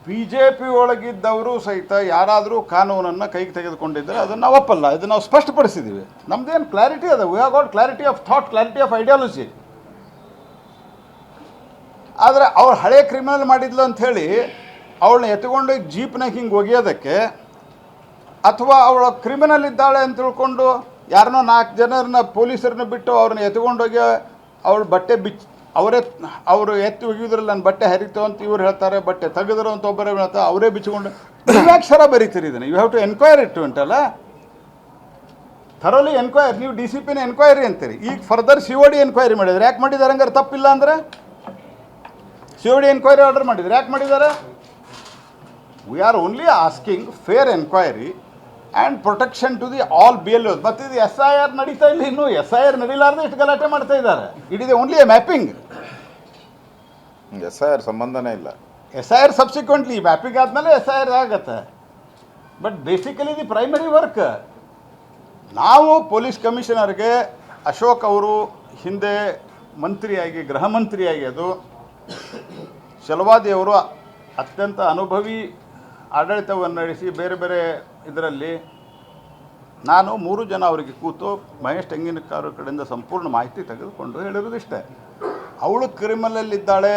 BJP ಒಳಗಿದ್ದವರು ಸಹಿತ ಯಾರಾದರೂ ಕಾನೂನನ್ನು ಕೈಗೆ ತೆಗೆದುಕೊಂಡಿದ್ದರೆ ಅದನ್ನು ನಾವು ಒಪ್ಪಲ್ಲ. ಇದನ್ನು ನಾವು ಸ್ಪಷ್ಟಪಡಿಸಿದ್ದೀವಿ. ನಮ್ಮದೇನು ಕ್ಲಾರಿಟಿ ಅದ, we have got clarity of thought, clarity of ideology. ಆದರೆ ಅವಳು ಹಳೆ ಕ್ರಿಮಿನಲ್ ಮಾಡಿದ್ಲು ಅಂಥೇಳಿ ಅವಳನ್ನ ಎತ್ಕೊಂಡು ಜೀಪ್ನಾಗ ಹಿಂಗೆ ಒಗೆಯೋದಕ್ಕೆ, ಅಥವಾ ಅವಳು ಕ್ರಿಮಿನಲ್ ಇದ್ದಾಳೆ ಅಂತ ತಿಳ್ಕೊಂಡು ಯಾರನ್ನೋ 4 ಜನರನ್ನ ಪೊಲೀಸರನ್ನ ಬಿಟ್ಟು ಅವ್ರನ್ನ ಎತ್ಕೊಂಡೋಗಿ ಅವಳು ಬಟ್ಟೆ ಅವರು ಎತ್ತಿ ಒಗೆಯೋದ್ರಲ್ಲಿ ನನ್ನ ಬಟ್ಟೆ ಹರಿತು ಅಂತ ಇವ್ರು ಹೇಳ್ತಾರೆ, ಬಟ್ಟೆ ತೆಗೆದ್ರು ಅಂತ ಒಬ್ಬರೇ ಹೇಳ್ತಾರೆ, ಅವರೇ ಬಿಚ್ಕೊಂಡು ನೀವ್ಯಾಕ್ಷರ ಬರೀತೀರಿ ಇದನ್ನು? ಯು ಹ್ಯಾವ್ ಟು ಎನ್ಕ್ವೈರಿ ಇಟ್ಟು ಉಂಟಲ್ಲ, ಥರೋಲಿ ಎನ್ಕ್ವೈರಿ. ನೀವು DCPನ ಎನ್ಕ್ವೈರಿ ಅಂತೀರಿ, ಈಗ ಫರ್ದರ್ COD ಎನ್ಕ್ವೈರಿ ಮಾಡಿದ್ರೆ ಯಾಕೆ ಮಾಡಿದ್ದಾರೆ? ಹಂಗಾರೆ ತಪ್ಪಿಲ್ಲ ಅಂದರೆ COD ಎನ್ಕ್ವೈರಿ ಆರ್ಡರ್ ಮಾಡಿದ್ರು ಯಾಕೆ ಮಾಡಿದ್ದಾರೆ? We are only asking fair enquiry and protection to the all BLOs. ಮತ್ತು ಇದು SIR ನಡೀತಾ ಇಲ್ಲ, ಇನ್ನೂ SIR ನಡೀಲಾರ್ದೆ ಇಷ್ಟು ಗಲಾಟೆ ಮಾಡ್ತಾ ಇದ್ದಾರೆ. It is only A mapping. SIR ಸಂಬಂಧನೇ ಇಲ್ಲ. SIR ಸಬ್ಸಿಕ್ವೆಂಟ್ಲಿ ಮ್ಯಾಪಿಂಗ್ ಆದಮೇಲೆ SIR ಆಗತ್ತೆ. But basically the primary work. ನಾವು ಪೊಲೀಸ್ ಕಮಿಷನರ್ಗೆ ಅಶೋಕ್ ಅವರು ಹಿಂದೆ ಮಂತ್ರಿಯಾಗಿ, ಗೃಹ ಮಂತ್ರಿಯಾಗಿ, ಅದು ಚಲವಾದಿಯವರು ಅತ್ಯಂತ ಅನುಭವಿ ಆಡಳಿತವನ್ನು ನಡೆಸಿ ಬೇರೆ ಬೇರೆ ಇದರಲ್ಲಿ ನಾನು 3 ಜನ ಅವರಿಗೆ ಕೂತು ಮಹೇಶ್ ತೆಂಗಿನಕಾರು ಕಡೆಯಿಂದ ಸಂಪೂರ್ಣ ಮಾಹಿತಿ ತೆಗೆದುಕೊಂಡು ಹೇಳಿರೋದಿಷ್ಟೇ. ಅವಳು ಕ್ರಿಮಿನಲ್ಲಿದ್ದಾಳೆ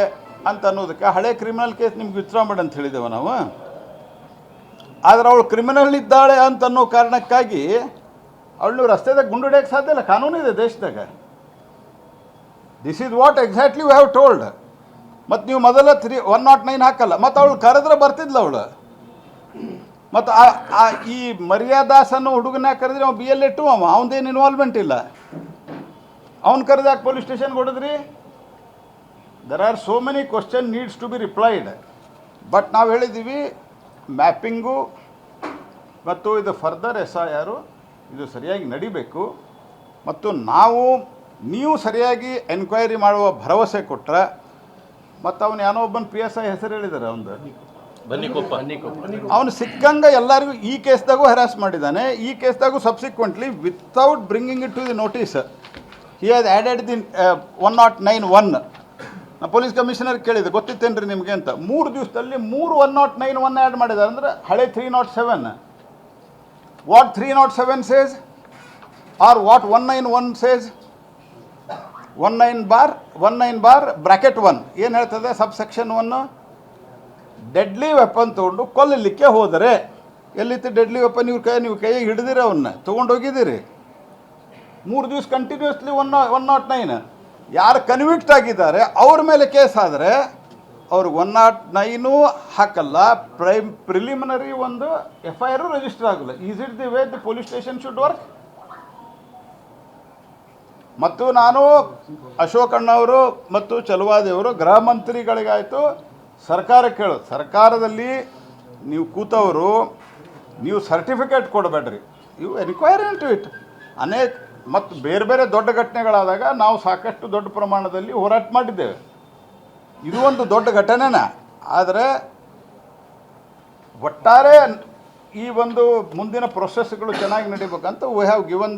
ಅಂತ ಅನ್ನೋದಕ್ಕೆ ಹಳೆ ಕ್ರಿಮಿನಲ್ ಕೇಸ್ ನಿಮ್ಗೆ ವಿತ್ಡ್ರಾ ಮಾಡಿ ಅಂತ ಹೇಳಿದ್ದೇವೆ ನಾವು. ಆದರೆ ಅವಳು ಕ್ರಿಮಿನಲ್ ಇದ್ದಾಳೆ ಅಂತ ಅನ್ನೋ ಕಾರಣಕ್ಕಾಗಿ ಅವಳು ರಸ್ತೆದಾಗ ಗುಂಡು ಹೊಡೆಯೋಕ್ಕೆ ಸಾಧ್ಯ ಇಲ್ಲ, ಕಾನೂನಿದೆ ದೇಶದಾಗ. This is what exactly we have told. ಮತ್ತು ನೀವು ಮೊದಲ 109 ಹಾಕಲ್ಲ, ಮತ್ತು ಅವಳು ಕರೆದ್ರೆ ಬರ್ತಿದ್ಲ ಅವಳು. ಮತ್ತು ಈ ಮರ್ಯಾದಾಸ್ ಅನ್ನೋ ಹುಡುಗನ ಕರೆದ್ರೆ ಅವ್ನು BL2 ಅವನದೇನು ಇನ್ವಾಲ್ವ್ಮೆಂಟ್ ಇಲ್ಲ. ಅವ್ನು ಕರೆದು ಯಾಕೆ ಪೊಲೀಸ್ ಸ್ಟೇಷನ್ಗೆ ಹೊಡೆದ್ರಿ? There are so many question needs to be replied. But ನಾವು ಹೇಳಿದ್ದೀವಿ ಮ್ಯಾಪಿಂಗು ಮತ್ತು ಇದು ಫರ್ದರ್ SIR ಇದು ಸರಿಯಾಗಿ ನಡಿಬೇಕು. ಮತ್ತು ನೀವು ಸರಿಯಾಗಿ ಎನ್ಕ್ವೈರಿ ಮಾಡುವ ಭರವಸೆ ಕೊಟ್ಟರೆ, ಮತ್ತು ಅವನು ಏನೋ ಒಬ್ಬನ PSI ಹೆಸರು ಹೇಳಿದ್ದಾರೆ, ಅವನು ಸಿಕ್ಕಂಗೆ ಎಲ್ಲರಿಗೂ ಈ ಕೇಸ್ದಾಗೂ ಹ್ಯಾರಾಸ್ ಮಾಡಿದ್ದಾನೆ. ಈ ಕೇಸ್ದಾಗೂ subsequently without bringing it to the notice he has added the 109(1). ನಾ ಪೊಲೀಸ್ ಕಮಿಷನರ್ ಕೇಳಿದೆ, ಗೊತ್ತಿತ್ತೇನ್ರಿ ನಿಮಗೆ ಅಂತ. 3 ದಿವಸದಲ್ಲಿ 3 109(1) ಆ್ಯಡ್ ಮಾಡಿದ್ದಾರೆ. ಅಂದರೆ ಹಳೆ 307. What 307 says or what 191 says? 19 bar bracket 1 ಏನು ಹೇಳ್ತದೆ? ಸಬ್ಸೆಕ್ಷನ್ 1 ಡೆಡ್ಲಿ ವೆಪನ್ ತೊಗೊಂಡು ಕೊಲ್ಲಲಿಕ್ಕೆ ಹೋದರೆ, ಎಲ್ಲಿತ್ತು ಡೆಡ್ಲಿ ವೆಪನ್? ನೀವು ಕೈಯಾಗಿ ಹಿಡಿದಿರ, ಅವನ್ನ ತೊಗೊಂಡೋಗಿದ್ದೀರಿ. 3 ದಿವಸ ಕಂಟಿನ್ಯೂಸ್ಲಿ 109. ಯಾರು ಕನ್ವಿಕ್ಟ್ ಆಗಿದ್ದಾರೆ ಅವ್ರ ಮೇಲೆ ಕೇಸ್ ಆದರೆ ಅವ್ರಿಗೆ 109 ಹಾಕಲ್ಲ, ಪ್ರಿಲಿಮಿನರಿ ಒಂದು FIR ರಿಜಿಸ್ಟರ್ ಆಗಲ್ಲ. Is it the way the police station should work? ಮತ್ತು ನಾನು ಅಶೋಕ್ ಅಣ್ಣವರು ಮತ್ತು ಚಲವಾದಿಯವರು ಗೃಹ ಮಂತ್ರಿಗಳಿಗಾಯಿತು ಸರ್ಕಾರಕ್ಕೆ ಹೇಳೋದು, ಸರ್ಕಾರದಲ್ಲಿ ನೀವು ಕೂತವರು ನೀವು ಸರ್ಟಿಫಿಕೇಟ್ ಕೊಡಬೇಡ್ರಿ, ಇವು ಎನ್ಕ್ವೈರಿ ಇಂಟು ಇಟ್. ಮತ್ತು ಬೇರೆ ಬೇರೆ ದೊಡ್ಡ ಘಟನೆಗಳಾದಾಗ ನಾವು ಸಾಕಷ್ಟು ದೊಡ್ಡ ಪ್ರಮಾಣದಲ್ಲಿ ಹೋರಾಟ ಮಾಡಿದ್ದೇವೆ. ಇದು ಒಂದು ದೊಡ್ಡ ಘಟನೆನ. ಆದರೆ ಒಟ್ಟಾರೆ ಈ ಒಂದು ಮುಂದಿನ ಪ್ರೊಸೆಸ್ಗಳು ಚೆನ್ನಾಗಿ ನಡೀಬೇಕಂತ we have given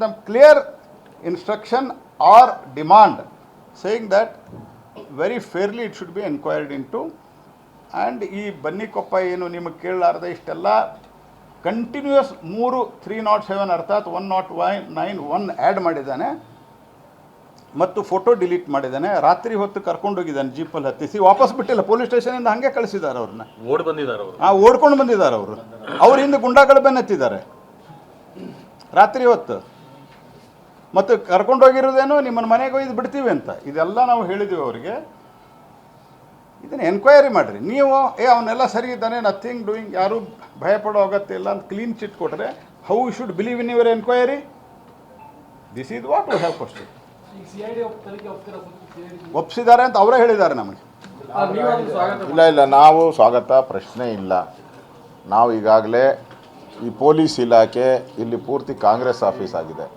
them clear instruction or demand saying that very fairly it should be inquired into. and ಈ ಬನ್ನಿಕೊಪ್ಪ ಏನು ನಿಮಗೆ ಕೇಳಲಾರ್ದೆ ಇಷ್ಟೆಲ್ಲ ಕಂಟಿನ್ಯೂಸ್ 307 ಅರ್ಥಾತ್ 109(1) ಆ್ಯಡ್ ಮಾಡಿದ್ದಾನೆ ಮತ್ತು ಫೋಟೋ ಡಿಲೀಟ್ ಮಾಡಿದ್ದಾನೆ. ರಾತ್ರಿ ಹೊತ್ತು ಕರ್ಕೊಂಡೋಗಿದ್ದಾನೆ, ಜೀಪಲ್ಲಿ ಹತ್ತಿಸಿ ವಾಪಸ್ ಬಿಟ್ಟಿಲ್ಲ. ಪೊಲೀಸ್ ಸ್ಟೇಷನಿಂದ ಹಾಗೆ ಕಳಿಸಿದ್ದಾರೆ ಅವ್ರನ್ನ. ಓಡ್ಕೊಂಡು ಬಂದಿದ್ದಾರೆ ಅವರು. ಅವ್ರ ಹಿಂದೆ ಗುಂಡಾಗಳು ಬೆನ್ನತ್ತಿದ್ದಾರೆ ರಾತ್ರಿ ಹೊತ್ತು. ಮತ್ತು ಕರ್ಕೊಂಡೋಗಿರೋದೇನು ನಿಮ್ಮನ್ನು ಮನೆಗೆ ಒಯ್ದು ಬಿಡ್ತೀವಿ ಅಂತ. ಇದೆಲ್ಲ ನಾವು ಹೇಳಿದ್ದೀವಿ ಅವರಿಗೆ. ಇದನ್ನು ಎನ್ಕ್ವೈರಿ ಮಾಡಿರಿ ನೀವು. ಅವನ್ನೆಲ್ಲ ಸರಿ ಇದ್ದಾನೆ, ನಥಿಂಗ್ ಡೂಯಿಂಗ್, ಯಾರೂ ಭಯಪಡೋ ಅಗತ್ಯ ಇಲ್ಲ ಅಂತ ಕ್ಲೀನ್ ಚಿಟ್ ಕೊಟ್ಟರೆ how you should believe in your enquiry? This is what we have question. ಒಪ್ಪಿಸಿದ್ದಾರೆ ಅಂತ ಅವರೇ ಹೇಳಿದ್ದಾರೆ ನಮಗೆ. ಇಲ್ಲ, ನಾವು ಸ್ವಾಗತ ಪ್ರಶ್ನೆ ಇಲ್ಲ. ನಾವು ಈಗಾಗಲೇ ಈ ಪೊಲೀಸ್ ಇಲಾಖೆ ಇಲ್ಲಿ ಪೂರ್ತಿ ಕಾಂಗ್ರೆಸ್ ಆಫೀಸ್ ಆಗಿದೆ.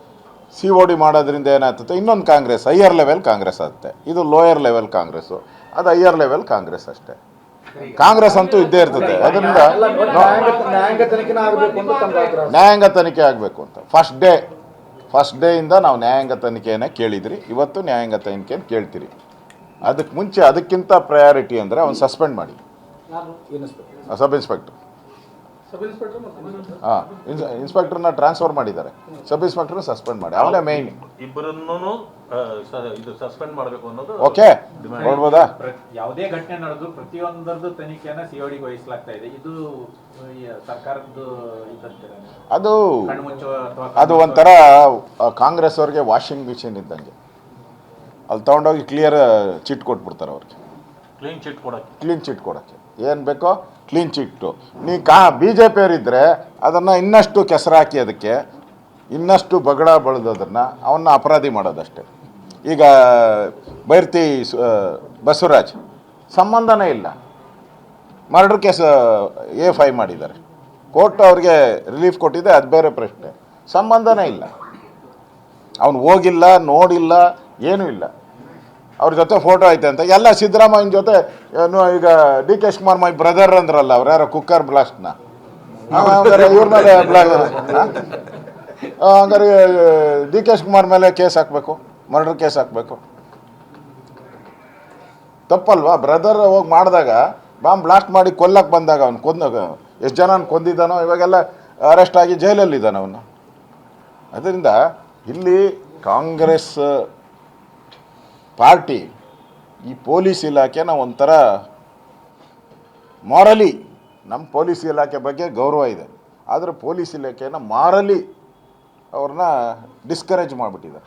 COD ಮಾಡೋದ್ರಿಂದ ಏನಾಗ್ತದೆ? ಇನ್ನೊಂದು ಕಾಂಗ್ರೆಸ್, ಹೈಯರ್ ಲೆವೆಲ್ ಕಾಂಗ್ರೆಸ್ ಆಗುತ್ತೆ. ಇದು ಲೋಯರ್ ಲೆವೆಲ್ ಕಾಂಗ್ರೆಸ್ಸು, ಅದು ಹೈಯರ್ ಲೆವೆಲ್ ಕಾಂಗ್ರೆಸ್ ಅಷ್ಟೇ. ಕಾಂಗ್ರೆಸ್ ಅಂತೂ ಇದ್ದೇ ಇರ್ತದೆ. ಅದರಿಂದ ನ್ಯಾಯಾಂಗ ತನಿಖೆ ಆಗಬೇಕು ಅಂತ ಫಸ್ಟ್ ಡೇಯಿಂದ ನಾವು ನ್ಯಾಯಾಂಗ ತನಿಖೆಯನ್ನು ಕೇಳಿದ್ರಿ. ಇವತ್ತು ನ್ಯಾಯಾಂಗ ತನಿಖೆಯನ್ನು ಕೇಳ್ತೀರಿ. ಅದಕ್ಕೆ ಮುಂಚೆ ಅದಕ್ಕಿಂತ ಪ್ರಯಾರಿಟಿ ಅಂದರೆ ಅವ್ನು ಸಸ್ಪೆಂಡ್ ಮಾಡಿ. ಸಬ್ ಇನ್ಸ್ಪೆಕ್ಟರ್ ಹಾಂ ಇನ್ಸ್ಪೆಕ್ಟರ್ನ ಟ್ರಾನ್ಸ್ಫರ್ ಮಾಡಿದ್ದಾರೆ, ಸಬ್ ಇನ್ಸ್ಪೆಕ್ಟರ್ನ ಸಸ್ಪೆಂಡ್ ಮಾಡಿ, ಅವನೇ ಮೇಯ್ನ್. ಇಬ್ಬರನ್ನು ಇದು ಸಸ್ಪೆಂಡ್ ಮಾಡಬೇಕು ಅನ್ನೋದು. ಓಕೆ, ನೋಡ್ಬೋದಾ? ಯಾವುದೇ ಘಟನೆ ನಡೆದು ಪ್ರತಿಯೊಂದರದ್ದು ತನಿಖೆಯನ್ನ ಸಿಒಡಿಗೆ ವಹಿಸಲಾಗ್ತಾ ಇದೆ. ಇದು ಸರ್ಕಾರದ್ದು ಅದು ಒಂಥರ ಕಾಂಗ್ರೆಸ್ ಅವ್ರಿಗೆ ವಾಷಿಂಗ್ ಮಿಷಿನ್ ಇದ್ದಂಗೆ. ಅಲ್ಲಿ ತೊಗೊಂಡೋಗಿ ಕ್ಲಿಯರ್ ಚಿಟ್ ಕೊಟ್ಬಿಡ್ತಾರೆ ಅವ್ರಿಗೆ, ಕ್ಲೀನ್ ಚಿಟ್ ಕೊಡೋಕ್ಕೆ ಏನು ಬೇಕೋ ಕ್ಲೀನ್ ಚಿಟ್ಟು. ನೀ ಬಿ ಜೆ ಪಿಯವರಿದ್ದರೆ ಅದನ್ನು ಇನ್ನಷ್ಟು ಕೆಸರು ಹಾಕಿ ಅದಕ್ಕೆ ಇನ್ನಷ್ಟು ಬಗಡ ಬೆಳೆದೋದನ್ನು ಅವನ್ನ ಅಪರಾಧಿ ಮಾಡೋದಷ್ಟೇ. ಈಗ ಬೈರ್ತಿ ಬಸವರಾಜ್ ಸಂಬಂಧನೇ ಇಲ್ಲ, ಮರ್ಡರ್ ಕೇಸ್ A5 ಮಾಡಿದ್ದಾರೆ, ಕೋರ್ಟ್ ಅವ್ರಿಗೆ ರಿಲೀಫ್ ಕೊಟ್ಟಿದೆ, ಅದು ಬೇರೆ ಪ್ರಶ್ನೆ. ಸಂಬಂಧನೇ ಇಲ್ಲ, ಅವನು ಹೋಗಿಲ್ಲ, ನೋಡಿಲ್ಲ, ಏನೂ ಇಲ್ಲ. ಅವ್ರ ಜೊತೆ ಫೋಟೋ ಐತೆ ಅಂತ ಎಲ್ಲ ಸಿದ್ದರಾಮಯ್ಯನ ಜೊತೆ ಈಗ DK ಶಿವಕುಮಾರ್ ಮೈ ಬ್ರದರ್ ಅಂದ್ರಲ್ಲ, ಅವ್ರು ಯಾರೋ ಕುಕ್ಕರ್ ಬ್ಲಾಸ್ಟ್ನ, ಇವ್ರ ಮೇಲೆ ಹಂಗಾರೆ DK ಶಿವಕುಮಾರ್ ಮೇಲೆ ಕೇಸ್ ಹಾಕಬೇಕು, ಮರ್ಡರ್ ಕೇಸ್ ಹಾಕಬೇಕು, ತಪ್ಪಲ್ವಾ? ಬ್ರದರ್ ಹೋಗಿ ಮಾಡಿದಾಗ ಬಾಂಬ್ ಬ್ಲಾಸ್ಟ್ ಮಾಡಿ ಕೊಲ್ಲಕ್ಕೆ ಬಂದಾಗ ಅವ್ನು ಕೊಂದಾಗ ಎಷ್ಟು ಜನ ಕೊಂದಿದ್ದಾನೋ, ಇವಾಗೆಲ್ಲ ಅರೆಸ್ಟ್ ಆಗಿ ಜೈಲಲ್ಲಿದ್ದಾನೆ ಅವನು. ಅದರಿಂದ ಇಲ್ಲಿ ಕಾಂಗ್ರೆಸ್ ಪಾರ್ಟಿ ಈ ಪೊಲೀಸ್ ಇಲಾಖೆನ ಒಂಥರ ಮಾರಲಿ, ನಮ್ಮ ಪೊಲೀಸ್ ಇಲಾಖೆ ಬಗ್ಗೆ ಗೌರವ ಇದೆ, ಆದರೆ ಪೊಲೀಸ್ ಇಲಾಖೆನ ಮಾರಲಿ ಅವ್ರನ್ನ ಡಿಸ್ಕರೇಜ್ ಮಾಡಿಬಿಟ್ಟಿದ್ದಾರೆ.